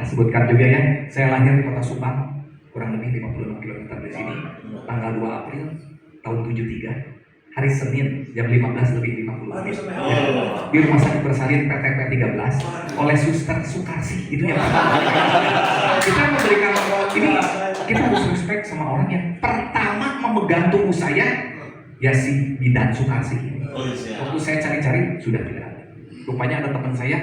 sebutkan juga ya, saya lahir di kota Subang, kurang lebih 56 km dari sini, tanggal 2 April tahun 73, hari Senin jam 15 lebih 50 menit. Di Rumah Sakit Bersalin PTP 13 oleh Suster Sukarsi, itu ya. Kita memberikan ini, kita harus respect sama orang yang pertama memegang tubuh saya, ya si Bidan Sukarsi. Waktu saya cari-cari sudah tidak ada. Rupanya ada teman saya,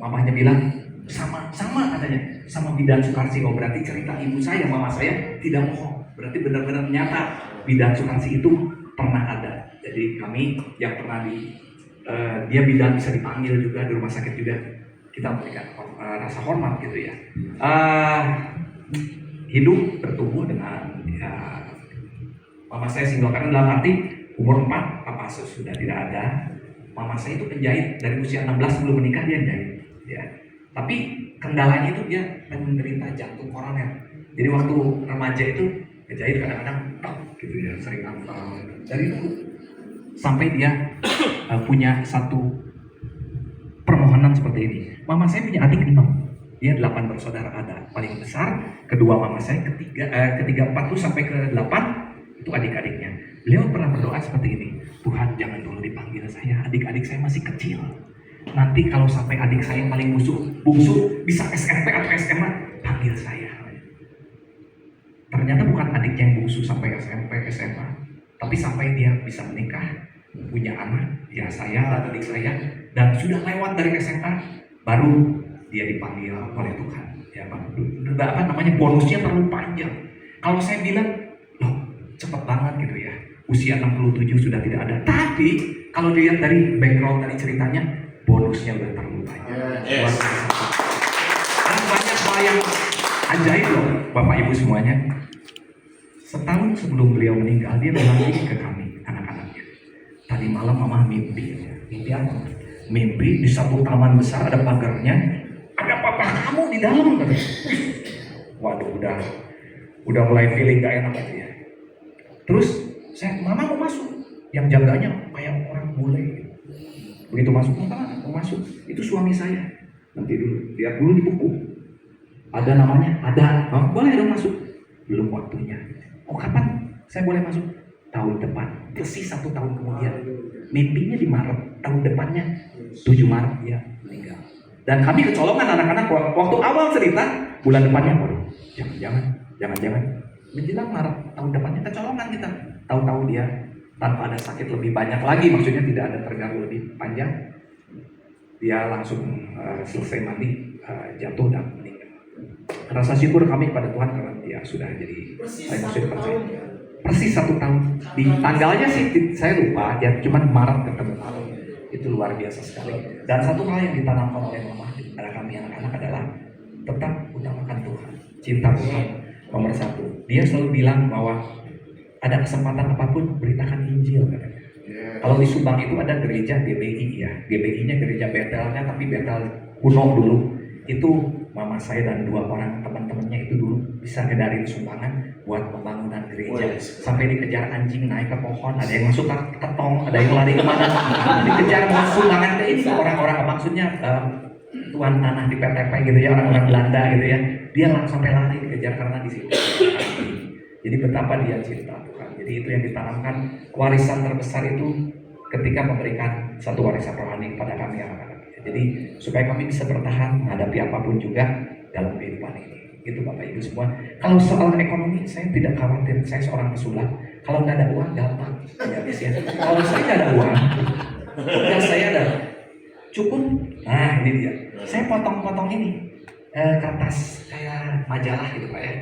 mamahnya bilang sama katanya, sama Bidan Sukarsi. Oh berarti cerita ibu saya, mama saya tidak bohong. Berarti benar-benar nyata Bidan Sukarsi itu pernah ada. Jadi kami yang pernah dia bidan bisa dipanggil juga di rumah sakit juga, kita memberikan rasa hormat gitu ya. Hidup bertumbuh dengan mama saya single karena dalam arti umur 4 papa sudah tidak ada. Mama saya itu penjahit dari usia 16 sebelum menikah dia jahit ya. Tapi kendalanya itu dia menderita jantung koroner. Jadi waktu remaja itu ngejahit kadang-kadang gitu ya, sering nampal. Dari itu sampai dia punya satu permohonan seperti ini. Mama saya punya adik 6. Dia 8 bersaudara, ada paling besar, kedua mama saya, ketiga 4 tuh sampai ke 8 itu adik-adiknya. Beliau pernah berdoa seperti ini, Tuhan jangan dulu dipanggil saya, adik-adik saya masih kecil. Nanti kalau sampai adik saya yang paling bungsu bisa SMP atau SMA, panggil saya. Ternyata bukan adik yang bungsu sampai SMP, SMA, tapi sampai dia bisa menikah, punya anak, ya saya dan adik saya, dan sudah lewat dari SMA, baru dia dipanggil oleh Tuhan. Ya Pak, apa namanya, bonusnya terlalu panjang. Kalau saya bilang, loh cepat banget gitu ya, usia 67 sudah tidak ada. Tapi kalau dilihat dari background dari ceritanya, bonusnya udah terlalu banyak. Yes. Dan banyak hal yang ajaib loh Bapak Ibu semuanya. Setahun sebelum beliau meninggal, dia bilang ini ke kami, anak-anaknya. Tadi malam mama mimpi. Mimpi apa? Mimpi di satu taman besar ada pagarnya, ada papa kamu di dalam katanya. Waduh, udah mulai feeling gak enak aja ya. Terus mama mau masuk, yang jaganya kayak orang bule gitu. Begitu masuk, mau masuk, itu suami saya. Nanti dulu, lihat dulu di buku. Ada namanya, ada. Oh, boleh dong masuk. Belum waktunya. Oh kapan saya boleh masuk? Tahun depan, persis 1 tahun kemudian. Mimpinya di Maret, tahun depannya 7 Maret dia meninggal. Dan kami kecolongan anak-anak waktu awal cerita, bulan depannya, waduh, jangan. Menjelang Maret tahun depannya kecolongan kita. Tahu-tahu dia tanpa ada sakit lebih banyak lagi, maksudnya tidak ada terganggu lebih panjang. Dia langsung selesai mandi, jatuh dan meninggal. Rasa syukur kami kepada Tuhan karena dia sudah jadi sudah percaya. Persis 1 tahun. Di tanggalnya sih saya lupa, ya cuman Maret ketemu. Itu luar biasa sekali. Dan satu hal yang ditanamkan oleh mama pada kami anak-anak adalah tetap utamakan Tuhan, cinta Tuhan nomor 1. Dia selalu bilang bahwa ada kesempatan apapun beritakan Injil katanya. Kalau di Subang itu ada gereja GBI ya, GBI-nya gereja Betelnya tapi Betel kuno dulu. Itu mama saya dan 2 orang teman-temannya itu dulu bisa ngedarin sumbangan buat pembangunan gereja. Sampai dikejar anjing naik ke pohon, ada yang masuk ke tong, ada yang lari kemana. Dikejar mau sumbangan ke ini orang-orang, maksudnya tuan tanah di PTP gitu ya, orang-orang Belanda gitu ya. Dia langsung sampai lari dikejar karena di situ. Jadi betapa dia cinta Tuhan. Jadi itu yang ditanamkan, warisan terbesar itu ketika memberikan satu warisan rohani kepada kami anak-anak. Jadi supaya kami bisa bertahan menghadapi apapun juga dalam kehidupan ini. Itu Bapak Ibu semua. Kalau soal ekonomi saya tidak khawatir. Saya seorang pesulap. Kalau nggak ada uang gampang. Ya, kalau saya nggak ada uang, tugas saya ada cukup. Nah ini dia. Saya potong-potong ini kertas kayak majalah gitu Pak ya.